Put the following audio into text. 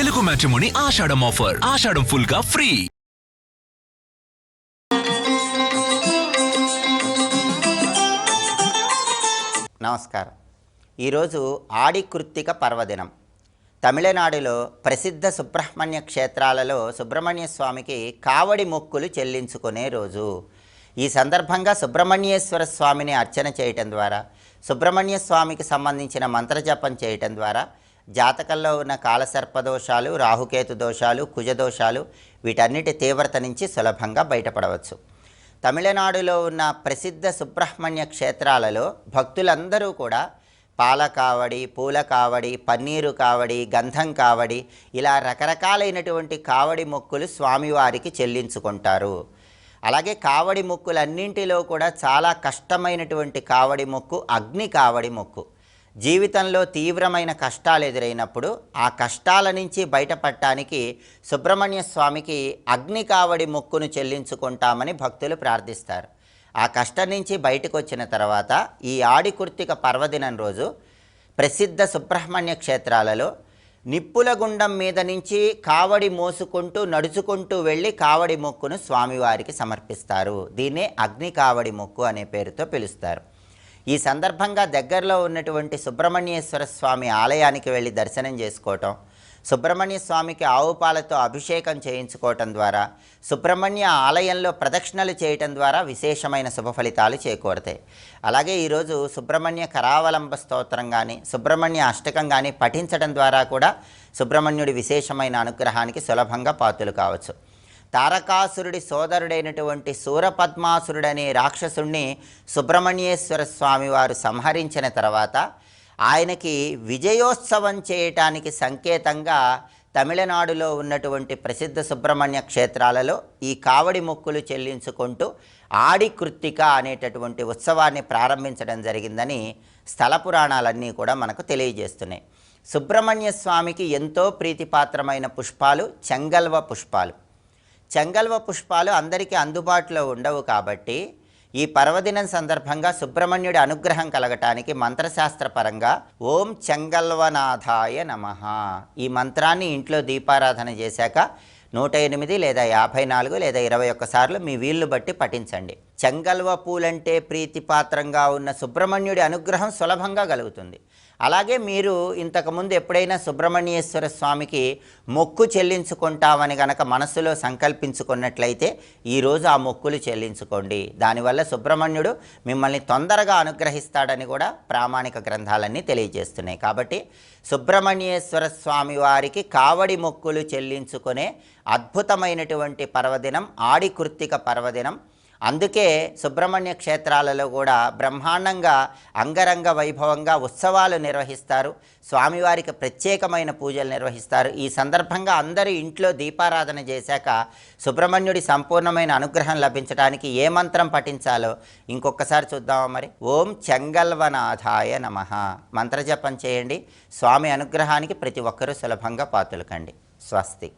Telugu matrimony ఆషాఢం offer. ఆషాఢం full గా free. నమస్కారం. ఈరోజు ఆడి కృత్తిక పర్వదినం. తమిళనాడులో ప్రసిద్ధ సుబ్రహ్మణ్య క్షేత్రాలలో సుబ్రహ్మణ్య స్వామికి కావడి మొక్కులు చెల్లించుకునే రోజు. ఈ సందర్భంగా సుబ్రహ్మణ్యేశ్వర స్వామిని అర్చన చేయటం ద్వారా, సుబ్రహ్మణ్య స్వామికి సంబంధించిన మంత్రజపం చేయటం ద్వారా జాతకంలో ఉన్న కాలసర్పదోషాలు, రాహుకేతు దోషాలు, కుజదోషాలు వీటన్నిటి తీవ్రత నుంచి సులభంగా బయటపడవచ్చు. తమిళనాడులో ఉన్న ప్రసిద్ధ సుబ్రహ్మణ్య క్షేత్రాలలో భక్తులందరూ కూడా పాల కావడి, పూల కావడి, పన్నీరు కావడి, గంధం కావడి ఇలా రకరకాలైనటువంటి కావడి మొక్కులు స్వామివారికి చెల్లించుకుంటారు. అలాగే కావడి మొక్కులన్నింటిలో కూడా చాలా కష్టమైనటువంటి కావడి మొక్కు అగ్ని కావడి మొక్కు. జీవితంలో తీవ్రమైన కష్టాలు ఎదురైనప్పుడు ఆ కష్టాల నుంచి బయటపడటానికి సుబ్రహ్మణ్య స్వామికి అగ్ని కావడి మొక్కును చెల్లించుకుంటామని భక్తులు ప్రార్థిస్తారు. ఆ కష్టం నుంచి బయటకు వచ్చిన తర్వాత ఈ ఆడి కృత్తిక పర్వదినం రోజు ప్రసిద్ధ సుబ్రహ్మణ్య క్షేత్రాలలో నిప్పుల గుండం మీద నుంచి కావడి మోసుకుంటూ నడుచుకుంటూ వెళ్ళి కావడి మొక్కును స్వామివారికి సమర్పిస్తారు. దీన్నే అగ్ని కావడి మొక్కు అనే పేరుతో పిలుస్తారు. ఈ సందర్భంగా దగ్గరలో ఉన్నటువంటి సుబ్రహ్మణ్యేశ్వర స్వామి ఆలయానికి వెళ్ళి దర్శనం చేసుకోవటం, సుబ్రహ్మణ్య స్వామికి ఆవు పాలతో అభిషేకం చేయించుకోవటం ద్వారా, సుబ్రహ్మణ్య ఆలయంలో ప్రదక్షిణలు చేయటం ద్వారా విశేషమైన శుభ ఫలితాలు చేకూరతాయి. అలాగే ఈరోజు సుబ్రహ్మణ్య కరావలంబ స్తోత్రం కానీ, సుబ్రహ్మణ్య అష్టకం కానీ పఠించడం ద్వారా కూడా సుబ్రహ్మణ్యుడి విశేషమైన అనుగ్రహానికి సులభంగా పాత్రలు కావచ్చు. తారకాసురుడి సోదరుడైనటువంటి శూరపద్మాసురుడనే రాక్షసుణ్ణి సుబ్రహ్మణ్యేశ్వర స్వామి వారు సంహరించిన తర్వాత ఆయనకి విజయోత్సవం చేయటానికి సంకేతంగా తమిళనాడులో ఉన్నటువంటి ప్రసిద్ధ సుబ్రహ్మణ్య క్షేత్రాలలో ఈ కావడి మొక్కులు చెల్లించుకుంటూ ఆడి కృత్తిక అనేటటువంటి ఉత్సవాన్ని ప్రారంభించడం జరిగిందని స్థల పురాణాలన్నీ కూడా మనకు తెలియజేస్తున్నాయి. సుబ్రహ్మణ్య స్వామికి ఎంతో ప్రీతిపాత్రమైన పుష్పాలు చెంగల్వ పుష్పాలు. చెంగల్వ పుష్పాలు అందరికీ అందుబాటులో ఉండవు కాబట్టి ఈ పర్వదినం సందర్భంగా సుబ్రహ్మణ్యుడి అనుగ్రహం కలగటానికి మంత్రశాస్త్రపరంగా ఓం చెంగల్వనాథాయ నమః ఈ మంత్రాన్ని ఇంట్లో దీపారాధన చేశాక 108 లేదా 54 లేదా 21 సార్లు మీ వీళ్ళు బట్టి పఠించండి. చెంగల్వ పూలంటే ప్రీతిపాత్రంగా ఉన్న సుబ్రహ్మణ్యుడి అనుగ్రహం సులభంగా కలుగుతుంది. అలాగే మీరు ఇంతకుముందు ఎప్పుడైనా సుబ్రహ్మణ్యేశ్వర స్వామికి మొక్కు చెల్లించుకుంటామని కనుక మనస్సులో సంకల్పించుకున్నట్లయితే ఈరోజు ఆ మొక్కులు చెల్లించుకోండి. దానివల్ల సుబ్రహ్మణ్యుడు మిమ్మల్ని తొందరగా అనుగ్రహిస్తాడని కూడా ప్రామాణిక గ్రంథాలన్నీ తెలియజేస్తున్నాయి. కాబట్టి సుబ్రహ్మణ్యేశ్వర స్వామి వారికి కావడి మొక్కులు చెల్లించుకునే అద్భుతమైనటువంటి పర్వదినం ఆడి కృత్తిక పర్వదినం. అందుకే సుబ్రహ్మణ్య క్షేత్రాలలో కూడా బ్రహ్మాండంగా అంగరంగ వైభవంగా ఉత్సవాలు నిర్వహిస్తారు. స్వామివారికి ప్రత్యేకమైన పూజలు నిర్వహిస్తారు. ఈ సందర్భంగా అందరూ ఇంట్లో దీపారాధన చేశాక సుబ్రహ్మణ్యుడి సంపూర్ణమైన అనుగ్రహం లభించడానికి ఏ మంత్రం పఠించాలో ఇంకొకసారి చూద్దామా మరి. ఓం చెంగల్వనాథాయ నమః మంత్రజపం చేయండి. స్వామి అనుగ్రహానికి ప్రతి ఒక్కరూ సులభంగా పాత్రలు కండి. స్వస్తి.